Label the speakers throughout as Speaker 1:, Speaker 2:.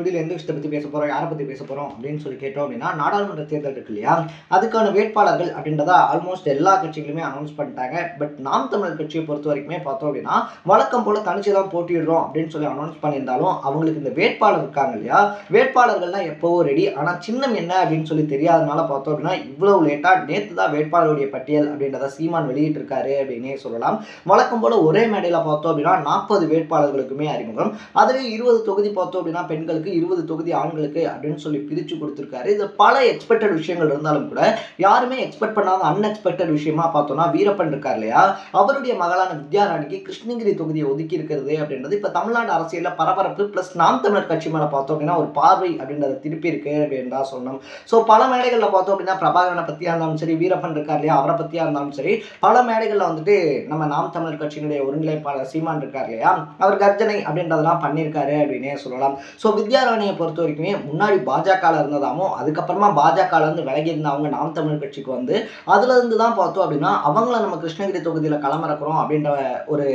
Speaker 1: வீடியோல எந்த விஷயத்தை பத்தி பேச போறோம், யாரை பத்தி பேச போறோம் அப்படின்னு சொல்லி கேட்டோம் அப்படின்னா, நாடாளுமன்ற தேர்தல் இருக்கு இல்லையா, அதுக்கான வேட்பாளர்கள் அப்படின்றத ஆல்மோஸ்ட் எல்லா கட்சிகளுமே அனௌன்ஸ் பண்ணிட்டாங்க. பட் நாம் தமிழர் கட்சியை பொறுத்த வரைக்குமே பார்த்தோம் அப்படின்னா, வழக்கம் போல தனிச்சு தான் போட்டியிடுறோம் அப்படின்னு சொல்லி அனௌன்ஸ் பண்ணியிருந்தாலும், அவங்களுக்கு இந்த வேட்பாளர் இருக்காங்க இல்லையா, வேட்பாளர்கள்லாம் எப்பவோ ரெடி. ஆனா சின்னம் என்ன அப்படின்னு சொல்லி தெரியாதனால பார்த்தோம் அப்படின்னா, இவ்வளவு லேட்டா நேற்று தான் வேட்பாளருடைய பட்டியல் அப்படின்றத சீமான் வெளியிட்டு இருக்காரு அப்படின்னே சொல்லலாம். வழக்கம் போல ஒரே மேடையில பார்த்தோம் அப்படின்னா 40 வேட்பாளர்களுக்குமே அறிமுகம். அதுலேயும் 20 தொகுதி பார்த்தோம் அப்படின்னா பெண்களுக்கு, 20 தொகுதி ஆண்களுக்கு அப்படின்னு சொல்லி பிரித்து கொடுத்துருக்காரு. இது பல எக்ஸ்பெக்டட் விஷயங்கள் இருந்தாலும் கூட யாருமே எக்ஸ்பெக்ட் பண்ணாத அன்எக்ஸ்பெக்டட் விஷயமா பார்த்தோம்னா, வீரப்பன் இருக்கார் இல்லையா, அவருடைய மகளான வித்யாராணிக்கு கிருஷ்ணகிரி தொகுதியை ஒதுக்கி இருக்கிறது அப்படின்றது இப்போ தமிழ்நாடு அரசியலில் பரபரப்பு பிளஸ் நாம் தமிழர் கட்சி மேலே பார்த்தோம் அப்படின்னா ஒரு பார்வை அப்படின்றத திருப்பி இருக்கு அப்படின்னு தான் சொன்னோம். ஸோ பல மேடைகளில் பார்த்தோம் அப்படின்னா பிரபாகரனை பற்றியா இருந்தாலும் சரி, வீரப்பன் இருக்கார் இல்லையா, அவரை பற்றியா இருந்தாலும் சரி, பல மேடைகளில் வந்துட்டு நம்ம நாம் தமிழர் கட்சியினுடைய ஒருங்கிணைப்பாளர் சீமான் இருக்கார் இல்லையா, அவர் கர்ஜனை அப்படின்றதெல்லாம் பண்ணியிருக்காரு அப்படின்னே சொல்லலாம். ஸோ வித்யாராணியை பொறுத்த வரைக்குமே முன்னாடி பாஜகவில் இருந்ததாமோ, அதுக்கப்புறமா பாஜகவில் இருந்து விலகி இருந்தவங்க நாம் தமிழர் கட்சிக்கு வந்து அதுல இருந்து தான் பார்த்தோம் அப்படின்னா அவங்கள நம்ம கிருஷ்ணகிரி தொகுதியில் களமிறக்குறோம் அப்படின்ற ஒரு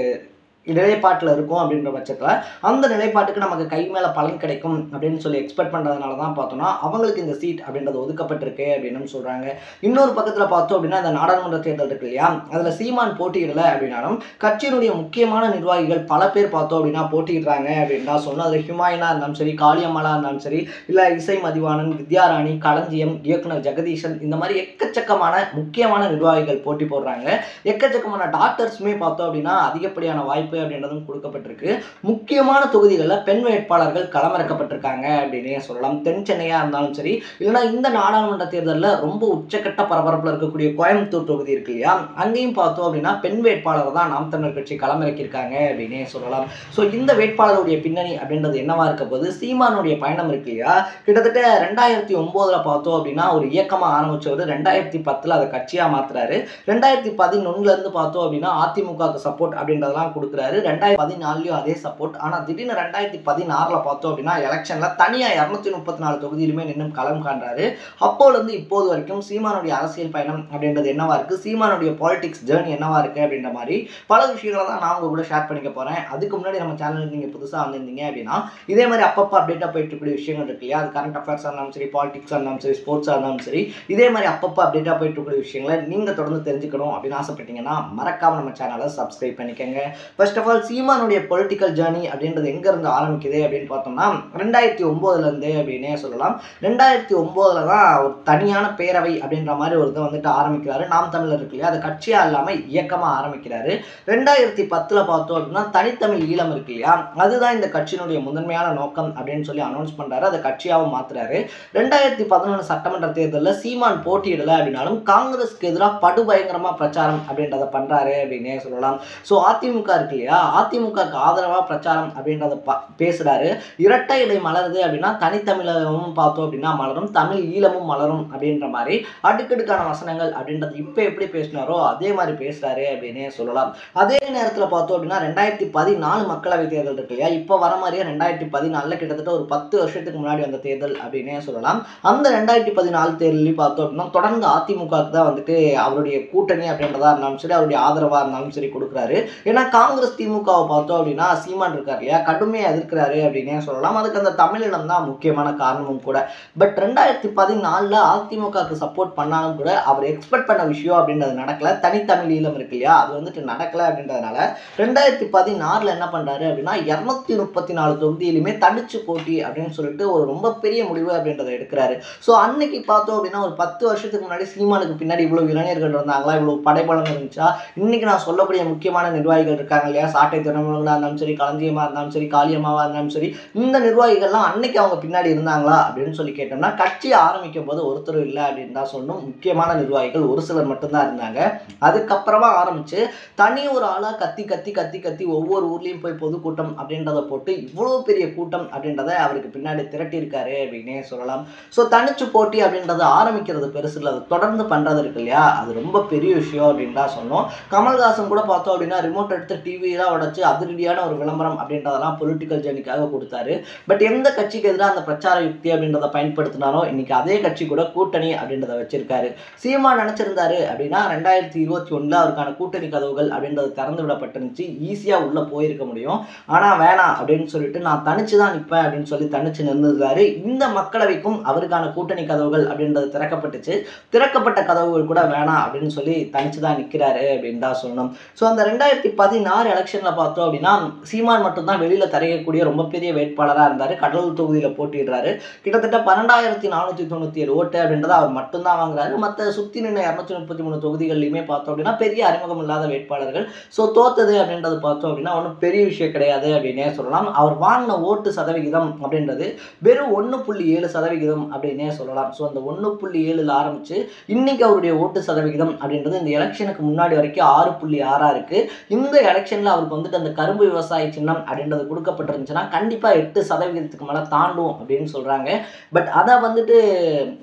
Speaker 1: நிலைப்பாட்டில் இருக்கும். அப்படின்ற பட்சத்தில் அந்த நிலைப்பாட்டுக்கு நமக்கு கை மேலே பலன் கிடைக்கும் அப்படின்னு சொல்லி எக்ஸ்பெக்ட் பண்ணுறதுனால தான் பார்த்தோம்னா அவங்களுக்கு இந்த சீட் அப்படின்றது ஒதுக்கப்பட்டிருக்கு அப்படின்னு சொல்கிறாங்க. இன்னொரு பக்கத்தில் பார்த்தோம் அப்படின்னா இந்த நாடாளுமன்ற தேர்தல் இருக்கு இல்லையா, அதில் சீமான் போட்டியிடலை அப்படின்னாலும் கட்சியினுடைய முக்கியமான நிர்வாகிகள் பல பேர் பார்த்தோம் அப்படின்னா போட்டியிடுறாங்க அப்படின்னா சொன்னோம். அதில் ஹுமாயினா இருந்தாலும் சரி, காளியம்மாளா இருந்தாலும் சரி, இல்லை இசை மதிவாணன், வித்யாராணி, களஞ்சியம், இயக்குனர் ஜெகதீஷன், இந்த மாதிரி எக்கச்சக்கமான முக்கியமான நிர்வாகிகள் போட்டி போடுறாங்க. எக்கச்சக்கமான டாக்டர்ஸுமே பார்த்தோம் அப்படின்னா அதிகப்படியான வாய்ப்பு அப்படின்றதும் கொடுக்கப்பட்டிருக்கு. முக்கியமான தொகுதிகளில் பெண் வேட்பாளர்கள் களமிறக்கப்பட்டிருக்காங்க அப்படின்னே சொல்லலாம். தென் சென்னையா இருந்தாலும் சரி, இல்லைன்னா இந்த நாடாளுமன்ற தேர்தலில் ரொம்ப உச்சக்கட்ட பரபரப்பில் இருக்கக்கூடிய கோயம்புத்தூர் தொகுதி இருக்கு இல்லையா, அங்கேயும் பார்த்தோம் அப்படின்னா பெண் வேட்பாளர் தான் நாம் தமிழர் கட்சி களமிறக்கியிருக்காங்க அப்படின்னே சொல்லலாம். ஸோ இந்த வேட்பாளருடைய பின்னணி அப்படின்றது என்னவா இருக்க போது, சீமானுடைய பயணம் இருக்கு இல்லையா, கிட்டத்தட்ட 2009 பார்த்தோம் அப்படின்னா ஒரு இயக்கமாக ஆரம்பிச்சவர் 2010 அதை கட்சியாக மாத்துறாரு. 2011 இருந்து பார்த்தோம் அப்படின்னா அதிமுகவுக்கு சப்போர்ட் அப்படின்றதெல்லாம் கொடுக்குறாரு. 2014 அதே சப்போர்ட். ஆனால் திடீர்னு 2016 பார்த்தோம் அப்படின்னா எலெக்ஷனில் தனியாக 234 தொகுதியிலுமே நின்று களம் காண்றாரு. அப்போலேருந்து இப்போது வரைக்கும் சீமானுடைய அரசியல் பயணம் அப்படின்றது என்னவா இருக்குது, சீமானுடைய பாலிடிக்ஸ் ஜேர்னி என்னவா இருக்குது அப்படின்ற மாதிரி பல விஷயங்களை தான் நான் உங்க கூட ஷேர் பண்ணிக்க போகிறேன். அதுக்கு முன்னாடி நம்ம சேனலுக்கு நீங்கள் புதுசாக வந்திருந்தீங்க அப்படின்னா இதே மாதிரி அப்பப்போ அப்டேட்டாக போயிட்டு இருக்கக்கூடிய விஷயங்கள் இருக்கு இல்லையா, அது கரண்ட் அஃபேர்ஸாக இருந்தாலும் சரி, பாலிடிக்ஸாக இருந்தாலும் சரி, ஸ்போர்ட்ஸாக இருந்தாலும் சரி, இதே மாதிரி அப்பப்போ அப்டேட்டாக போயிட்டு இருக்கக்கூடிய விஷயங்களை நீங்கள் தொடர்ந்து தெரிஞ்சுக்கணும் அப்படின்னு ஆசைப்பட்டீங்கன்னா மறக்காம நம்ம சேனலை சப்ஸ்கிரைப் பண்ணிக்கோங்க. ஃபர்ஸ்ட் ஆஃப் ஆல் சீமானுடைய பொலிட்டிக்கல் ஜேர்னி அப்படின்றது எங்கேருந்து ஆரம்பிக்குது அப்படின்னு பார்த்தோம்னா 2009 அப்படின்னே சொல்லலாம். 2009 தான் ஒரு தனியான பேரவை அப்படின்ற மாதிரி ஒரு இதை வந்துட்டு ஆரம்பிக்கிறாரு. நாம் தமிழர் இருக்கு இல்லையா, அது கட்சியாக இல்லாமல் இயக்கமாக ஆரம்பிக்கிறாரு. 2010 பார்த்தோம் அப்படின்னா தனித்தமிழ் ஈழம் இருக்கு இல்லையா, அதுதான் இந்த கட்சியினுடைய முதன்மையான நோக்கம் அப்படின்னு சொல்லி அனௌன்ஸ் பண்ணுறாரு. அதை கட்சியாகவும் மாற்றுறாரு. 2011 சட்டமன்ற தேர்தலில் சீமான் போட்டியிடலை அப்படின்னாலும் காங்கிரஸ்க்கு எதிராக படுபயங்கரமாக பிரச்சாரம் அப்படின்றத பண்ணுறாரு அப்படின்னே சொல்லலாம். ஸோ அதிமுக இருக்கு இல்லையா, அதிமுகக்கு ஆதரவாக பிரச்சாரம் அப்படின்றத பேசுகிறாரு. இரட்டை இலை மலருது அப்படின்னா தனித்தமிழகமும் பார்த்தோம் அப்படின்னா மலரும், தமிழ் ஈழமும் மலரும் அப்படின்ற மாதிரி அடுக்கடுக்கான வசனங்கள் அப்படின்றது இப்போ எப்படி பேசினாரோ அதே மாதிரி பேசுகிறாரு அப்படின்னே சொல்லலாம். அதே நேரத்தில் பார்த்தோம் அப்படின்னா 2014 மக்களவை தேர்தல் இருக்கு இல்லையா, இப்போ வர மாதிரியே 2014 கிட்டத்தட்ட ஒரு 10 வருஷத்துக்கு முன்னாடி வந்த தேர்தல் அப்படின்னே சொல்லலாம். அந்த 2014 தேர்தலையும் பார்த்தோம் அப்படின்னா தொடர்ந்து அதிமுகவுக்கு தான் வந்துட்டு அவருடைய கூட்டணி அப்படின்றதா இருந்தாலும் சரி, அவருடைய ஆதரவாக இருந்தாலும் சரி கொடுக்குறாரு. ஏன்னா காங்கிரஸ் திமுகவை பார்த்தோம் அப்படின்னா சீமான் இருக்கார் இல்லையா, கடுமையாக எதிர்க்கிறாரு அப்படின்னே சொல்லலாம். அதுக்கு அந்த தமிழினம் தான் முக்கியமான காரணமும் கூட. பட் 2014 அதிமுகவுக்கு சப்போர்ட் பண்ணாலும் கூட அவர் எக்ஸ்பெக்ட் பண்ண விஷயம் அப்படின்றது நடக்கல. தனித்தமிழ் ஈழம் இருக்கு இல்லையா, அது வந்துட்டு நடக்கல அப்படின்றதுனால 2016 என்ன பண்றாரு அப்படின்னா 234 தொகுதியிலுமே தனிச்சு போட்டி அப்படின்னு சொல்லிட்டு ஒரு ரொம்ப பெரிய முடிவு அப்படின்றத எடுக்கிறாரு. ஸோ அன்னைக்கு பார்த்தோம் அப்படின்னா ஒரு 10 வருஷத்துக்கு முன்னாடி சீமானுக்கு பின்னாடி இவ்வளவு இளைஞர்கள் இருந்தாங்களா, இவ்வளவு படைபலம் இருந்துச்சா, இன்னைக்கு நான் சொல்லக்கூடிய முக்கியமான நிர்வாகிகள் இருக்காங்க இல்லையா, சாட்டை திறமைகளா இருந்தாலும் சரி, களஞ்சியமா இருந்தாலும் சரி, காளியம்மாவா இருந்தாலும் சரி, இந்த நிர்வாகிகள்லாம் அன்னைக்கு அவங்க பின்னாடி இருந்தாங்களா அப்படின்னு சொல்லி கேட்டோம்னா கட்சி ஆரம்பிக்கும் போது ஒருத்தரும் இல்லை அப்படின்னு தான் சொல்லணும். முக்கியமான நிர்வாகிகள் ஒரு சிலர் மட்டும்தான் இருந்தாங்க. அதுக்கப்புறமா ஆரம்பிச்சு தனி ஒரு ஆளா கத்தி கத்தி கத்தி கத்தி ஒவ்வொரு ஊர்லயும் போய் பொதுக்கூட்டம் அப்படின்றத போட்டு இவ்வளவு பெரிய கூட்டம் அப்படின்றத அவருக்கு பின்னாடி திரட்டி இருக்காரு அப்படின்னே சொல்லலாம். ஸோ தனிச்சு போட்டி அப்படின்றத ஆரம்பிக்கிறது பெருசு இல்லை, அது தொடர்ந்து பண்றது இருக்கு இல்லையா, அது ரொம்ப பெரிய விஷயம் அப்படின்னு தான் சொன்னோம். கமல்ஹாசன் கூட பார்த்தோம் அப்படின்னா ரிமோட் எடுத்து டிவி டிவியெல்லாம் உடைச்சு அதிரடியான ஒரு விளம்பரம் அப்படின்றதெல்லாம் பொலிட்டிக்கல் ஜேர்னிக்காக கொடுத்தாரு. பட் எந்த கட்சிக்கு எதிராக அந்த பிரச்சார யுக்தி அப்படின்றத பயன்படுத்தினாரோ இன்னைக்கு அதே கட்சி கூட கூட்டணி அப்படின்றத வச்சிருக்காரு. சீமான் நினைச்சிருந்தாரு அப்படின்னா 2021 அவருக்கான கூட்டணி கதவுகள் அப்படின்றது திறந்து விடப்பட்டிருந்துச்சு, ஈஸியா உள்ள போயிருக்க முடியும். ஆனா வேணாம் அப்படின்னு சொல்லிட்டு நான் தனிச்சு தான் நிற்பேன் அப்படின்னு சொல்லி தனிச்சு நின்றுருக்காரு. இந்த மக்களவைக்கும் அவருக்கான கூட்டணி கதவுகள் அப்படின்றது திறக்கப்பட்டுச்சு. திறக்கப்பட்ட கதவுகள் கூட வேணாம் அப்படின்னு சொல்லி தனிச்சு தான் நிற்கிறாரு அப்படின்னு தான் சொல்லணும். ஸோ அந்த 2016 எலெக்ஷன்ல பார்த்தோம் அப்படின்னா சீமான் மட்டும்தான் வெளியில தரையக்கூடிய ரொம்ப பெரிய வேட்பாளராக இருந்தார். கடலூர் தொகுதியில் போட்டிடுறாரு. கிட்டத்தட்ட 12,497 ஓட்டு அப்படின்றத அவர் மட்டும்தான் வாங்குறாரு. மற்ற சுற்றி நின்று 233 தொகுதிகள்லையுமே பார்த்தோம் அப்படின்னா பெரிய அறிமுகம் இல்லாத வேட்பாளர்கள். ஸோ தோத்தது அப்படின்றது பார்த்தோம் அப்படின்னா ஒன்றும் பெரிய விஷயம் கிடையாது அப்படின்னே சொல்லலாம். அவர் வாங்கின ஓட்டு சதவிகிதம் அப்படின்றது வெறும் 1.7% அப்படின்னே சொல்லலாம். ஸோ அந்த 1.7 ஆரம்பிச்சு இன்னைக்கு அவருடைய ஓட்டு சதவிகிதம் அப்படின்றது இந்த எலெக்ஷனுக்கு முன்னாடி வரைக்கும் 6.6 இருக்கு. இந்த எலெக்ஷன்ல அவருக்கு வந்துட்டு அந்த கரும்பு விவசாய சின்னம் அப்படின்றது கொடுக்கப்பட்டிருந்துச்சுன்னா கண்டிப்பா 8% மேல தாண்டும் அப்படின்னு சொல்றாங்க. பட் அதை வந்துட்டு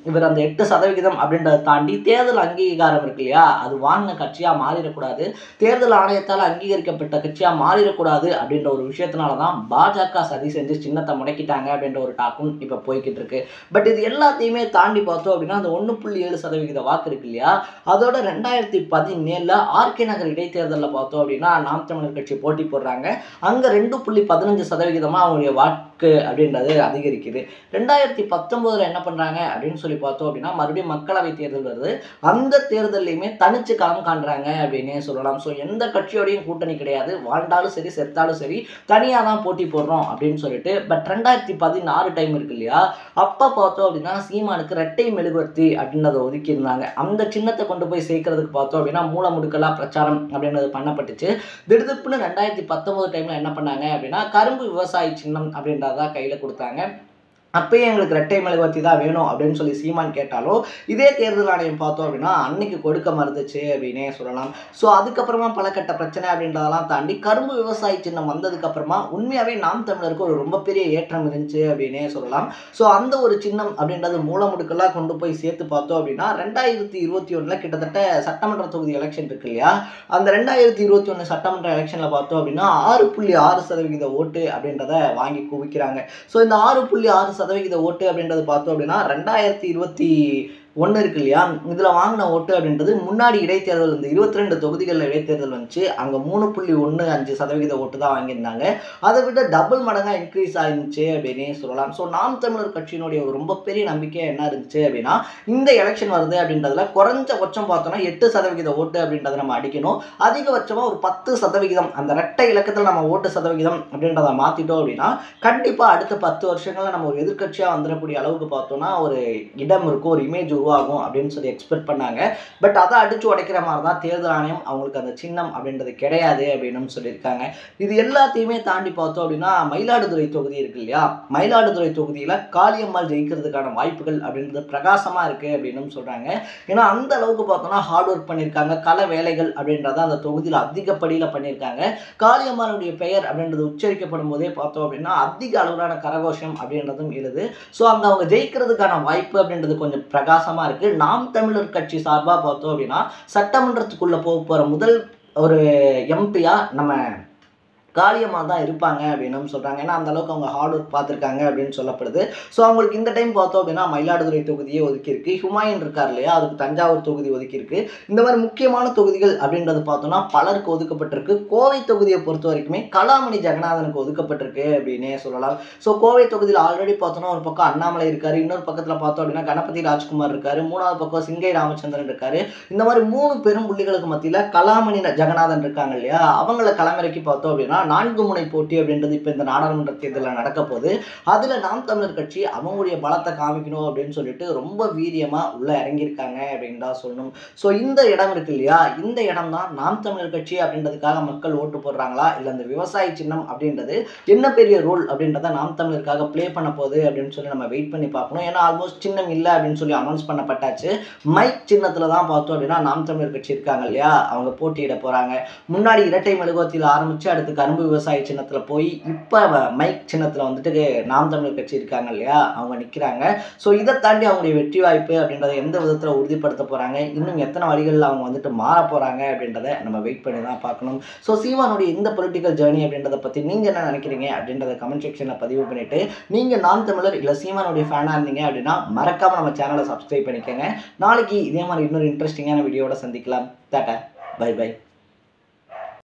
Speaker 1: இவர் அந்த 8% அப்படின்றத தாண்டி தேர்தல் அங்கீகாரம் இருக்கு இல்லையா, அது வாங்கின கட்சியா மாறிடக்கூடாது, தேர்தல் ஆணையத்தால் அங்கீகரிக்கப்பட்ட கட்சியா மாறிடக்கூடாது அப்படின்ற ஒரு விஷயத்தினாலதான் பாஜக சதி செஞ்சு சின்னத்தை முடக்கிட்டாங்க அப்படின்ற ஒரு டாக்கும் இப்ப போய்கிட்டு இருக்கு. பட் இது எல்லாத்தையுமே தாண்டி பார்த்தோம் அப்படின்னா அந்த 1.7% வாக்கு இருக்கு இல்லையா, அதோட 2017 ஆர்கே நகர் இடைத்தேர்தலில் பார்த்தோம் அப்படின்னா நாம் தமிழர் கட்சி போட்டி போடுறாங்க. அங்க 2.15% அவங்களுடைய வாக்கு அப்படின்றது அதிகரிக்குது. 2019 என்ன பண்றாங்க அப்படின்னு சொல்லி பார்த்தோம் அப்படின்னா மறுபடியும் மக்களவை தேர்தல் வருது. அந்த தேர்தலையுமே தனிச்சு களம் காண்றாங்க அப்படின்னே சொல்லலாம். ஸோ எந்த கட்சியோடையும் கூட்டணி கிடையாது, வாழ்ந்தாலும் சரி செத்தாலும் சரி தனியாக தான் போட்டி போடுறோம் அப்படின்னு சொல்லிட்டு. பட் 2016 டைம் இருக்கு இல்லையா, அப்போ பார்த்தோம் அப்படின்னா சீமானுக்கு ரெட்டை மெழுகுவர்த்தி அப்படின்றத ஒதுக்கி இருந்தாங்க. அந்த சின்னத்தை கொண்டு போய் சேர்க்கறதுக்கு பார்த்தோம் அப்படின்னா மூல முடுக்கெல்லாம் பிரச்சாரம் அப்படின்றது பண்ணப்பட்டுச்சு. திடுதிப்புன்னு 2019 டைம்ல என்ன பண்ணாங்க அப்படின்னா கரும்பு விவசாய சின்னம் அப்படின்றத கையில் கொடுத்தாங்க. அப்பயே எங்களுக்கு ரெட்டை மெழுகுவர்த்தி தான் வேணும் அப்படின்னு சொல்லி சீமான் கேட்டாலும் இதே தேர்தல் ஆணையம் பார்த்தோம் அப்படின்னா அன்னைக்கு கொடுக்க மறுத்துச்சு அப்படின்னே சொல்லலாம். ஸோ அதுக்கப்புறமா பல கட்ட பிரச்சனை அப்படின்றதெல்லாம் தாண்டி கரும்பு விவசாய சின்னம் வந்ததுக்கு அப்புறமா உண்மையாவே நாம் தமிழருக்கு ஒரு ரொம்ப பெரிய ஏற்றம் இருந்துச்சு அப்படின்னே சொல்லலாம். ஸோ அந்த ஒரு சின்னம் அப்படின்றது மூலமுடுக்கெல்லாம் கொண்டு போய் சேர்த்து பார்த்தோம் அப்படின்னா 2021 கிட்டத்தட்ட சட்டமன்ற தொகுதி எலெக்ஷன் இருக்கு இல்லையா, அந்த 2021 சட்டமன்ற எலெக்ஷன்ல பார்த்தோம் அப்படின்னா 6.6% ஓட்டு அப்படின்றத வாங்கி குவிக்கிறாங்க. ஸோ இந்த 6.6% ஓட்டு அப்படின்றது பார்த்தோம் அப்படின்னா 2021 இருக்கு இல்லையா, இதுல வாங்கின ஓட்டு அப்படின்றது முன்னாடி இடைத்தேர்தல் இந்த 22 தொகுதிகளில் இடைத்தேர்தல் வந்துச்சு. அங்க 3.15% ஓட்டு தான் வாங்கியிருந்தாங்க. அதை விட டபுள் மடங்கா இன்க்ரீஸ் ஆயிருந்துச்சு அப்படின்னே சொல்லலாம். ஸோ நாம் தமிழர் கட்சியினுடைய ஒரு ரொம்ப பெரிய நம்பிக்கை என்ன இருந்துச்சு அப்படின்னா இந்த எலெக்ஷன் வருது அப்படின்றதுல குறைஞ்சபட்சம் பார்த்தோம்னா 8% ஓட்டு அப்படின்றத நம்ம அடிக்கணும், அதிகபட்சமா ஒரு 10% அந்த ரெட்டை இலக்கத்தில் நம்ம ஓட்டு சதவிகிதம் அப்படின்றத மாத்திட்டோம் அப்படின்னா கண்டிப்பா அடுத்த 10 வருஷங்கள்ல நம்ம ஒரு எதிர்கட்சியா வந்துடக்கூடிய அளவுக்கு பார்த்தோம்னா ஒரு இடம் இருக்கும், ஒரு இமேஜ் உருவாகும் அப்படின்னு சொல்லி எக்ஸ்பெக்ட் பண்ணாங்க. பட் அதை அடிச்சு உடைக்கிற மாதிரி தான் தேர்தல் ஆணையம் அவங்களுக்கு அந்த சின்னம் அப்படின்றது கிடையாது அப்படின்னு சொல்லியிருக்காங்க. இது எல்லாத்தையுமே தாண்டி பார்த்தோம் அப்படின்னா மயிலாடுதுறை தொகுதி இருக்கு இல்லையா, மயிலாடுதுறை தொகுதியில காளியம்மாள் ஜெயிக்கிறதுக்கான வாய்ப்புகள் அப்படின்றது பிரகாசமா இருக்கு அப்படின்னு சொல்றாங்க. ஏன்னா அந்த அளவுக்கு பார்த்தோம்னா ஹார்ட் ஒர்க் பண்ணியிருக்காங்க, கள வேலைகள் அப்படின்றத அந்த தொகுதியில் அதிகப்படியில் பண்ணியிருக்காங்க. காளியம்மாளுடைய பெயர் அப்படின்றது உச்சரிக்கப்படும் போதே பார்த்தோம் அப்படின்னா அதிக அளவிலான கரகோஷம் அப்படின்றதும் எழுது. ஸோ அங்க அவங்க ஜெயிக்கிறதுக்கான வாய்ப்பு அப்படின்றது கொஞ்சம் பிரகாசமா இருக்கு. நாம் தமிழர் கட்சி சார்பா பார்த்தோம் அப்படின்னா சட்டமன்றத்துக்குள்ள போற முதல் ஒரு எம்பியா நம்ம காளியம்மா தான் இருப்பாங்க அப்படின்னு சொல்றாங்க. ஏன்னா அந்த அளவுக்கு அவங்க ஹார்ட் ஒர்க் பார்த்துருக்காங்க அப்படின்னு சொல்லப்படுது. ஸோ அவங்களுக்கு இந்த டைம் பார்த்தோம் அப்படின்னா மயிலாடுதுறை தொகுதியே ஒதுக்கி இருக்கு, ஹுமாயூன் இருக்கார் இல்லையா அதுக்கு தஞ்சாவூர் தொகுதி ஒதுக்கி இருக்கு. இந்த மாதிரி முக்கியமான தொகுதிகள் அப்படின்றது பார்த்தோம்னா பலருக்கு ஒதுக்கப்பட்டிருக்கு. கோவை தொகுதியை பொறுத்த வரைக்குமே கலாமணி ஜெகநாதனுக்கு ஒதுக்கப்பட்டிருக்கு அப்படின்னே சொல்லலாம். ஸோ கோவை தொகுதியில் ஆல்ரெடி பார்த்தோம்னா ஒரு பக்கம் அண்ணாமலை இருக்காரு, இன்னொரு பக்கத்தில் பார்த்தோம் அப்படின்னா கணபதி ராஜ்குமார் இருக்காரு, மூணாவது பக்கம் சிங்கை ராமச்சந்திரன் இருக்காரு. இந்த மாதிரி 3 பெரும் புள்ளிகளுக்கு மத்தியில் கலாமணி ஜெகநாதன் இருக்காங்க இல்லையா, அவங்கள களமிறக்கி பார்த்தோம் அப்படின்னா 4 முனை போட்டி அப்படின்றது இப்போ இந்த நாடாளுமன்ற தேர்தலில் நடக்க போகுது. அதில் நாம் தமிழர் கட்சி அவங்களுடைய பலத்தை காமிக்கணும் அப்படின்னு சொல்லிட்டு ரொம்ப வீரியமா உள்ள இறங்கியிருக்காங்க அப்படின்னு தான் சொல்லணும். ஸோ இந்த இடம் இருக்கு இல்லையா, இந்த இடம் தான் நாம் தமிழர் கட்சி அப்படின்றதுக்காக மக்கள் ஓட்டு போடுறாங்களா இல்லை அந்த விவசாய சின்னம் அப்படின்றது என்ன பெரிய ரோல் அப்படின்றத நாம் தமிழருக்காக ப்ளே பண்ண போகுது அப்படின்னு சொல்லி நம்ம வெயிட் பண்ணி பார்க்கணும். ஏன்னா ஆல்மோஸ்ட் சின்னம் இல்லை அப்படின்னு சொல்லி அனௌன்ஸ் பண்ணப்பட்டாச்சு. மைக் சின்னத்தில் தான் பார்த்தோம் அப்படின்னா நாம் தமிழர் கட்சி இருக்காங்க இல்லையா அவங்க போட்டியிட போறாங்க. முன்னாடி இரட்டை மெழுகுவர்த்தியில் ஆரம்பிச்சு அடுத்து கரும்பு விவசாய சின்னத்தில் போய் இப்போ மைக் சின்னத்தில் வந்துட்டு நாம் தமிழர் கட்சி இருக்காங்க இல்லையா, அவங்க நிற்கிறாங்க. ஸோ இதை தாண்டி அவங்களுடைய வெற்றி வாய்ப்பு அப்படின்றத எந்த விதத்தில் உறுதிப்படுத்த போகிறாங்க, இன்னும் எத்தனை வழிகளில் அவங்க வந்துட்டு மாற போகிறாங்க அப்படின்றத நம்ம வெயிட் பண்ணி தான் பார்க்கணும். ஸோ சீமானுடைய இந்த பொலிட்டிக்கல் ஜேர்னி அப்படின்றத பற்றி நீங்கள் என்ன நினைக்கிறீங்க அப்படின்றத கமெண்ட் செக்ஷனில் பதிவு பண்ணிவிட்டு, நீங்கள் நாம் தமிழர் இல்லை சீமானுடைய ஃபேனாக இருந்தீங்க அப்படின்னா மறக்காமல் நம்ம சேனலை சப்ஸ்கிரைப் பண்ணிக்கோங்க. நாளைக்கு இதே மாதிரி இன்னொரு இன்ட்ரெஸ்டிங்கான வீடியோவோட சந்திக்கலாம். Tata, bye by.